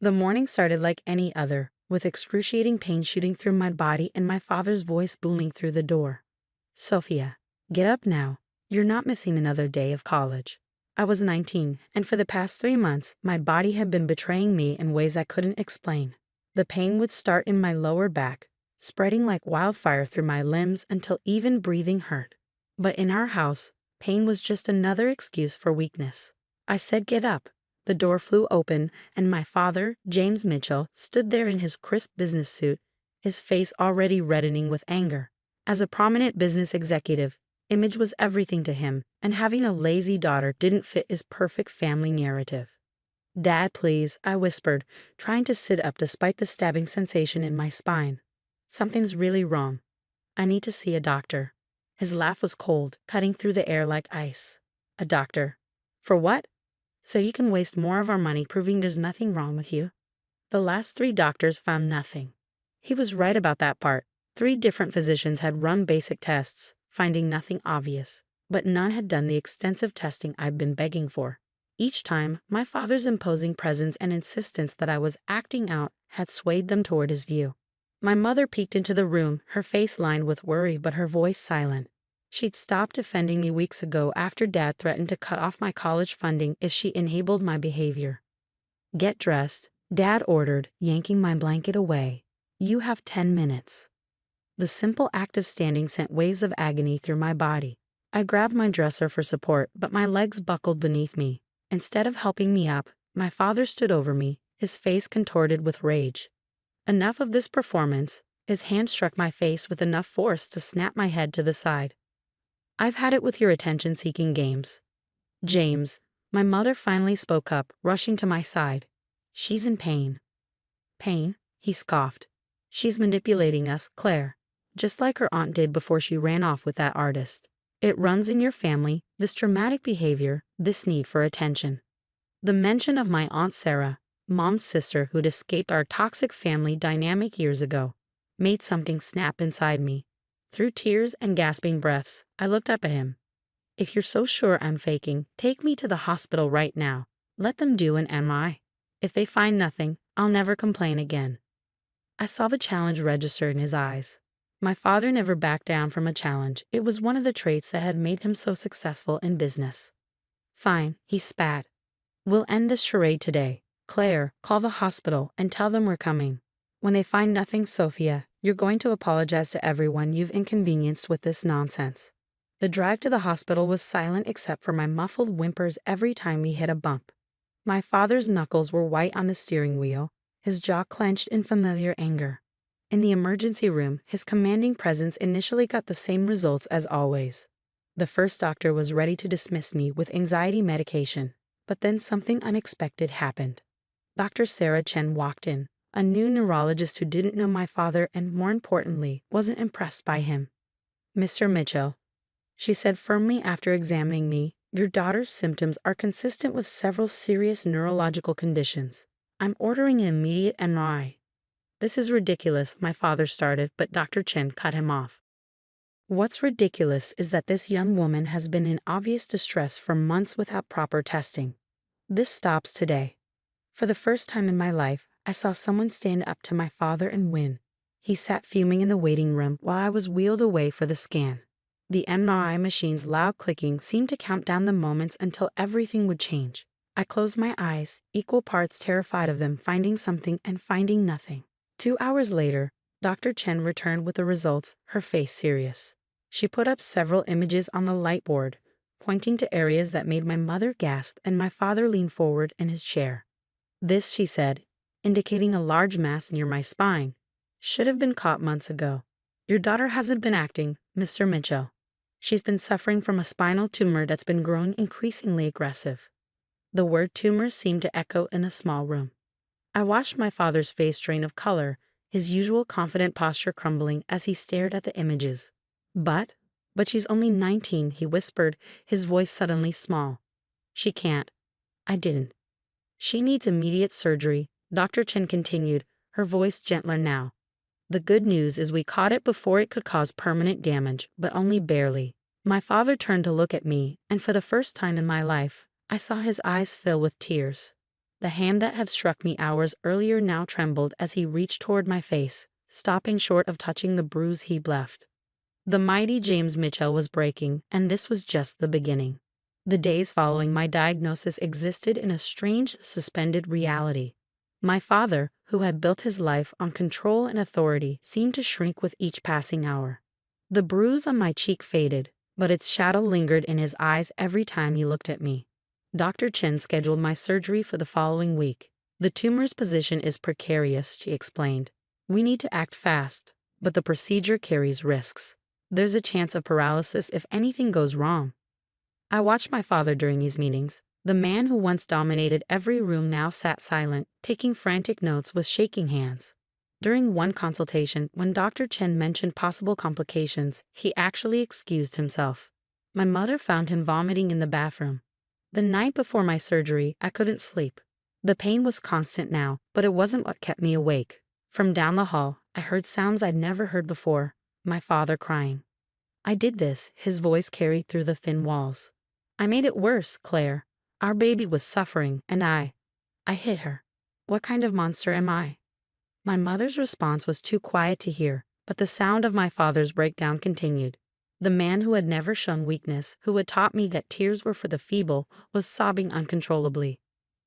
The morning started like any other, with excruciating pain shooting through my body and my father's voice booming through the door. Sophia, get up now. You're not missing another day of college. I was 19, and for the past 3 months, my body had been betraying me in ways I couldn't explain. The pain would start in my lower back, spreading like wildfire through my limbs until even breathing hurt. But in our house, pain was just another excuse for weakness. I said get up. The door flew open, and my father, James Mitchell, stood there in his crisp business suit, his face already reddening with anger. As a prominent business executive, image was everything to him, and having a lazy daughter didn't fit his perfect family narrative. "Dad, please," I whispered, trying to sit up despite the stabbing sensation in my spine. "Something's really wrong. I need to see a doctor." His laugh was cold, cutting through the air like ice. "A doctor? For what?" "So you can waste more of our money proving there's nothing wrong with you." The last 3 doctors found nothing. He was right about that part. 3 different physicians had run basic tests, finding nothing obvious, but none had done the extensive testing I'd been begging for. Each time, my father's imposing presence and insistence that I was acting out had swayed them toward his view. My mother peeked into the room, her face lined with worry but her voice silent. She'd stopped defending me weeks ago after Dad threatened to cut off my college funding if she enabled my behavior. "Get dressed," Dad ordered, yanking my blanket away. "You have 10 minutes." The simple act of standing sent waves of agony through my body. I grabbed my dresser for support, but my legs buckled beneath me. Instead of helping me up, my father stood over me, his face contorted with rage. Enough of this performance. His hand struck my face with enough force to snap my head to the side. "I've had it with your attention-seeking games." "James," my mother finally spoke up, rushing to my side. "She's in pain." "Pain?" he scoffed. "She's manipulating us, Claire, just like her aunt did before she ran off with that artist. It runs in your family, this dramatic behavior, this need for attention." The mention of my Aunt Sarah, Mom's sister who'd escaped our toxic family dynamic years ago, made something snap inside me. Through tears and gasping breaths, I looked up at him. "If you're so sure I'm faking, take me to the hospital right now. Let them do an MRI. If they find nothing, I'll never complain again." I saw the challenge register in his eyes. My father never backed down from a challenge. It was one of the traits that had made him so successful in business. "Fine," he spat. "We'll end this charade today. Claire, call the hospital and tell them we're coming. When they find nothing, Sophia, you're going to apologize to everyone you've inconvenienced with this nonsense." The drive to the hospital was silent except for my muffled whimpers every time we hit a bump. My father's knuckles were white on the steering wheel, his jaw clenched in familiar anger. In the emergency room, his commanding presence initially got the same results as always. The first doctor was ready to dismiss me with anxiety medication, but then something unexpected happened. Dr. Sarah Chen walked in, a new neurologist who didn't know my father and, more importantly, wasn't impressed by him. "Mr. Mitchell," she said firmly after examining me, "your daughter's symptoms are consistent with several serious neurological conditions. I'm ordering an immediate MRI." "This is ridiculous," my father started, but Dr. Chen cut him off. "What's ridiculous is that this young woman has been in obvious distress for months without proper testing. This stops today." For the first time in my life, I saw someone stand up to my father and win. He sat fuming in the waiting room while I was wheeled away for the scan. The MRI machine's loud clicking seemed to count down the moments until everything would change. I closed my eyes, equal parts terrified of them finding something and finding nothing. 2 hours later, Dr. Chen returned with the results, her face serious. She put up several images on the light board, pointing to areas that made my mother gasp and my father lean forward in his chair. "This," she said, indicating a large mass near my spine, "should have been caught months ago. Your daughter hasn't been acting, Mr. Mitchell. She's been suffering from a spinal tumor that's been growing increasingly aggressive." The word tumor seemed to echo in the small room. I watched my father's face drain of color, his usual confident posture crumbling as he stared at the images. But she's only 19, he whispered, his voice suddenly small. "She can't." I didn't. "She needs immediate surgery," Dr. Chen continued, her voice gentler now. "The good news is we caught it before it could cause permanent damage, but only barely." My father turned to look at me, and for the first time in my life, I saw his eyes fill with tears. The hand that had struck me hours earlier now trembled as he reached toward my face, stopping short of touching the bruise he'd left. The mighty James Mitchell was breaking, and this was just the beginning. The days following my diagnosis existed in a strange, suspended reality. My father, who had built his life on control and authority, seemed to shrink with each passing hour. The bruise on my cheek faded, but its shadow lingered in his eyes every time he looked at me. Dr. Chen scheduled my surgery for the following week. The tumor's position is precarious, she explained. We need to act fast, but the procedure carries risks. There's a chance of paralysis if anything goes wrong. I watched my father during these meetings. The man who once dominated every room now sat silent, taking frantic notes with shaking hands. During one consultation, when Dr. Chen mentioned possible complications, he actually excused himself. My mother found him vomiting in the bathroom. The night before my surgery, I couldn't sleep. The pain was constant now, but it wasn't what kept me awake. From down the hall, I heard sounds I'd never heard before, my father crying. I did this, his voice carried through the thin walls. I made it worse, Claire. Our baby was suffering, and I hit her. What kind of monster am I? My mother's response was too quiet to hear, but the sound of my father's breakdown continued. The man who had never shown weakness, who had taught me that tears were for the feeble, was sobbing uncontrollably.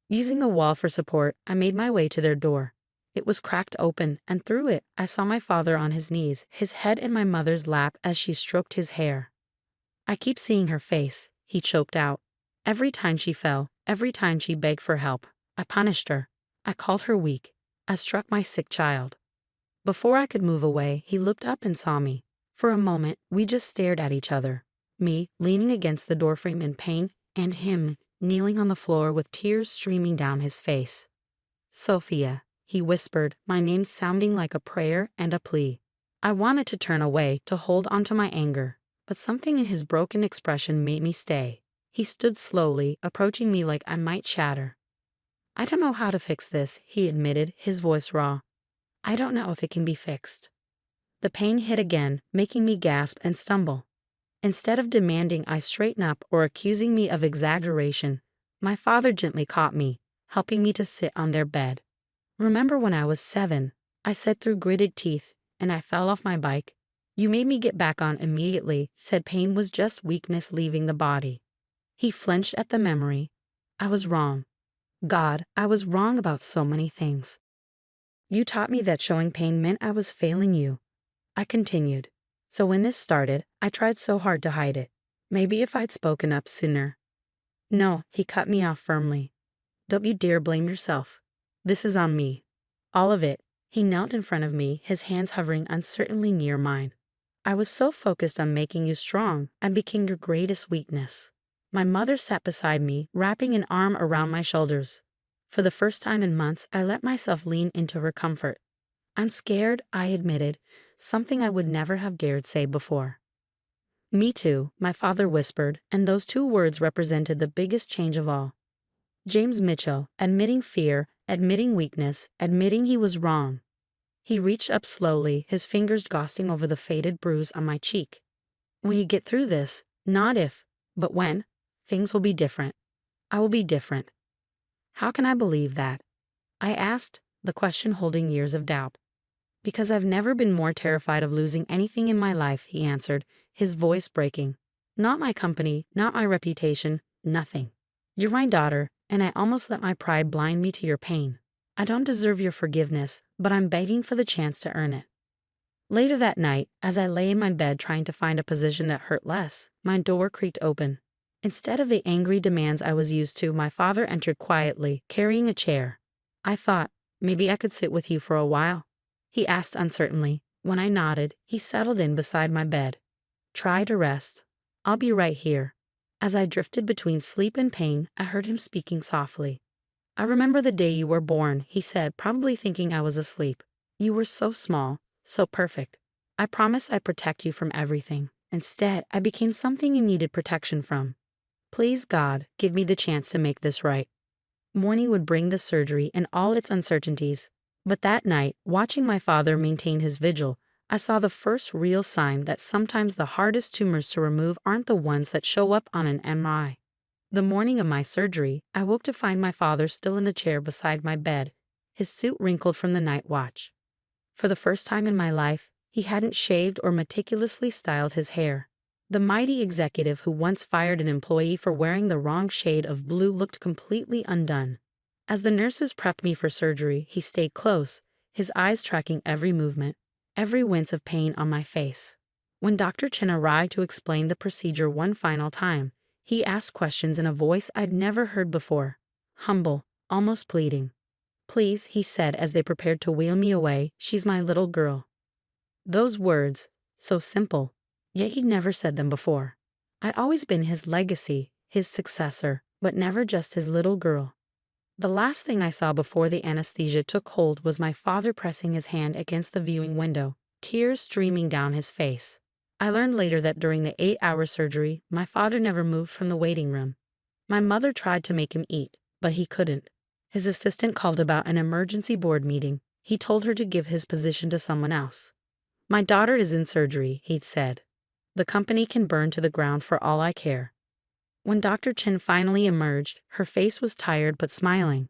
Using the wall for support, I made my way to their door. It was cracked open, and through it, I saw my father on his knees, his head in my mother's lap as she stroked his hair. I keep seeing her face, he choked out. Every time she fell, every time she begged for help, I punished her. I called her weak. I struck my sick child. Before I could move away, he looked up and saw me. For a moment, we just stared at each other. Me, leaning against the doorframe in pain, and him, kneeling on the floor with tears streaming down his face. Sophia, he whispered, my name sounding like a prayer and a plea. I wanted to turn away, to hold onto my anger, but something in his broken expression made me stay. He stood slowly, approaching me like I might shatter. I don't know how to fix this, he admitted, his voice raw. I don't know if it can be fixed. The pain hit again, making me gasp and stumble. Instead of demanding I straighten up or accusing me of exaggeration, my father gently caught me, helping me to sit on their bed. Remember when I was 7, I said through gritted teeth, and I fell off my bike? You made me get back on immediately, said pain was just weakness leaving the body. He flinched at the memory. I was wrong. God, I was wrong about so many things. You taught me that showing pain meant I was failing you. I continued. So when this started, I tried so hard to hide it. Maybe if I'd spoken up sooner. No, he cut me off firmly. Don't you dare blame yourself. This is on me. All of it. He knelt in front of me, his hands hovering uncertainly near mine. I was so focused on making you strong, I became your greatest weakness. My mother sat beside me, wrapping an arm around my shoulders. For the first time in months, I let myself lean into her comfort. I'm scared, I admitted, something I would never have dared say before. Me too, my father whispered, and those 2 words represented the biggest change of all. James Mitchell, admitting fear, admitting weakness, admitting he was wrong. He reached up slowly, his fingers ghosting over the faded bruise on my cheek. When you get through this, not if, but when, things will be different. I will be different. How can I believe that? I asked, the question holding years of doubt. Because I've never been more terrified of losing anything in my life, he answered, his voice breaking. Not my company, not my reputation, nothing. You're my daughter, and I almost let my pride blind me to your pain. I don't deserve your forgiveness, but I'm begging for the chance to earn it. Later that night, as I lay in my bed trying to find a position that hurt less, my door creaked open. Instead of the angry demands I was used to, my father entered quietly, carrying a chair. I thought, maybe I could sit with you for a while, he asked uncertainly. When I nodded, he settled in beside my bed. Try to rest. I'll be right here. As I drifted between sleep and pain, I heard him speaking softly. I remember the day you were born, he said, probably thinking I was asleep. You were so small, so perfect. I promised I'd protect you from everything. Instead, I became something you needed protection from. Please, God, give me the chance to make this right. Morning would bring the surgery and all its uncertainties. But that night, watching my father maintain his vigil, I saw the first real sign that sometimes the hardest tumors to remove aren't the ones that show up on an MRI. The morning of my surgery, I woke to find my father still in the chair beside my bed, his suit wrinkled from the night watch. For the first time in my life, he hadn't shaved or meticulously styled his hair. The mighty executive who once fired an employee for wearing the wrong shade of blue looked completely undone. As the nurses prepped me for surgery, he stayed close, his eyes tracking every movement, every wince of pain on my face. When Dr. Chen arrived to explain the procedure one final time, he asked questions in a voice I'd never heard before. Humble, almost pleading. "Please," he said as they prepared to wheel me away, "she's my little girl." Those words, so simple, yet he'd never said them before. I'd always been his legacy, his successor, but never just his little girl. The last thing I saw before the anesthesia took hold was my father pressing his hand against the viewing window, tears streaming down his face. I learned later that during the 8-hour surgery, my father never moved from the waiting room. My mother tried to make him eat, but he couldn't. His assistant called about an emergency board meeting. He told her to give his position to someone else. "My daughter is in surgery," he'd said. "The company can burn to the ground for all I care." When Dr. Chen finally emerged, her face was tired but smiling.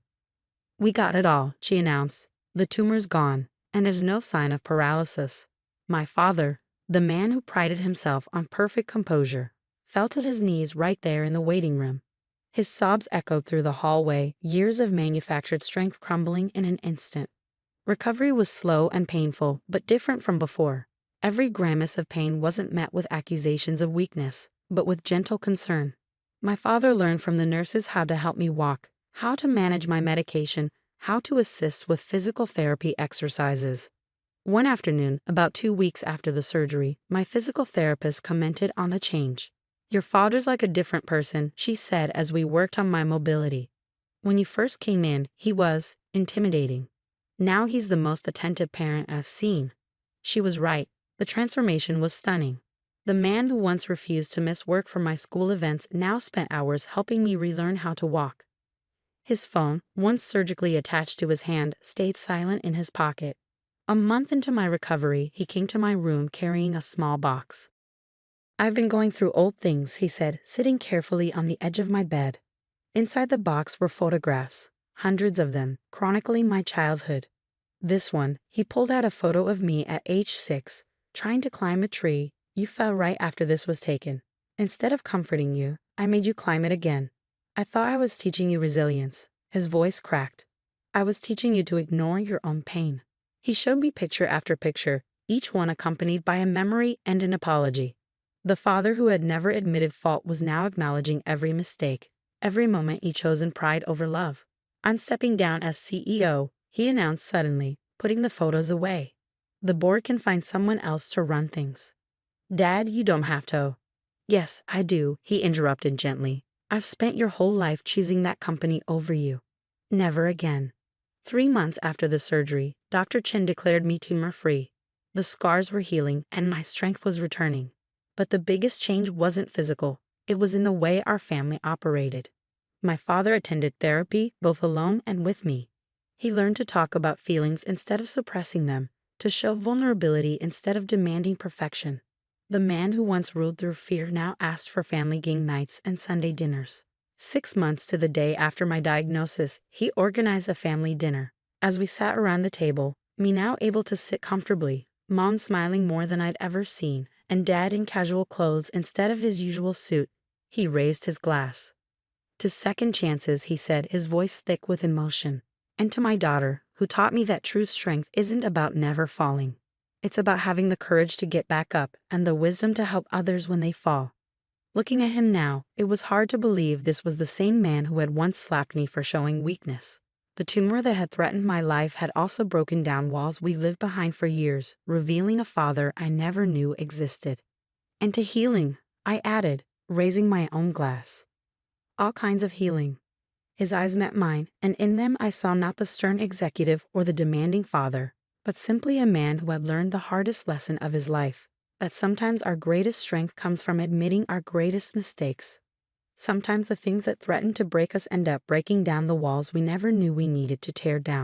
"We got it all," she announced. "The tumor's gone, and there's no sign of paralysis." My father, the man who prided himself on perfect composure, fell to his knees right there in the waiting room. His sobs echoed through the hallway, years of manufactured strength crumbling in an instant. Recovery was slow and painful, but different from before. Every grimace of pain wasn't met with accusations of weakness, but with gentle concern. My father learned from the nurses how to help me walk, how to manage my medication, how to assist with physical therapy exercises. One afternoon, about 2 weeks after the surgery, my physical therapist commented on the change. "Your father's like a different person," she said as we worked on my mobility. "When you first came in, he was intimidating. Now he's the most attentive parent I've seen." She was right. The transformation was stunning. The man who once refused to miss work for my school events now spent hours helping me relearn how to walk. His phone, once surgically attached to his hand, stayed silent in his pocket. A month into my recovery, he came to my room carrying a small box. "I've been going through old things," he said, sitting carefully on the edge of my bed. Inside the box were photographs, hundreds of them, chronicling my childhood. This one, he pulled out a photo of me at age 6, trying to climb a tree. "You fell right after this was taken. Instead of comforting you, I made you climb it again. I thought I was teaching you resilience." His voice cracked. "I was teaching you to ignore your own pain." He showed me picture after picture, each one accompanied by a memory and an apology. The father who had never admitted fault was now acknowledging every mistake, every moment he chose in pride over love. "I'm stepping down as CEO," he announced suddenly, putting the photos away. "The board can find someone else to run things." "Dad, you don't have to." "Yes, I do," he interrupted gently. "I've spent your whole life choosing that company over you. Never again." 3 months after the surgery, Dr. Chen declared me tumor-free. The scars were healing, and my strength was returning. But the biggest change wasn't physical. It was in the way our family operated. My father attended therapy, both alone and with me. He learned to talk about feelings instead of suppressing them, to show vulnerability instead of demanding perfection. The man who once ruled through fear now asked for family game nights and Sunday dinners. 6 months to the day after my diagnosis, he organized a family dinner. As we sat around the table, me now able to sit comfortably, Mom smiling more than I'd ever seen, and Dad in casual clothes instead of his usual suit, he raised his glass. "To second chances," he said, his voice thick with emotion. "And to my daughter, who taught me that true strength isn't about never falling. It's about having the courage to get back up and the wisdom to help others when they fall." Looking at him now, it was hard to believe this was the same man who had once slapped me for showing weakness. The tumor that had threatened my life had also broken down walls we lived behind for years, revealing a father I never knew existed. "And to healing," I added, raising my own glass. "All kinds of healing." His eyes met mine, and in them I saw not the stern executive or the demanding father, but simply a man who had learned the hardest lesson of his life, that sometimes our greatest strength comes from admitting our greatest mistakes. Sometimes the things that threaten to break us end up breaking down the walls we never knew we needed to tear down.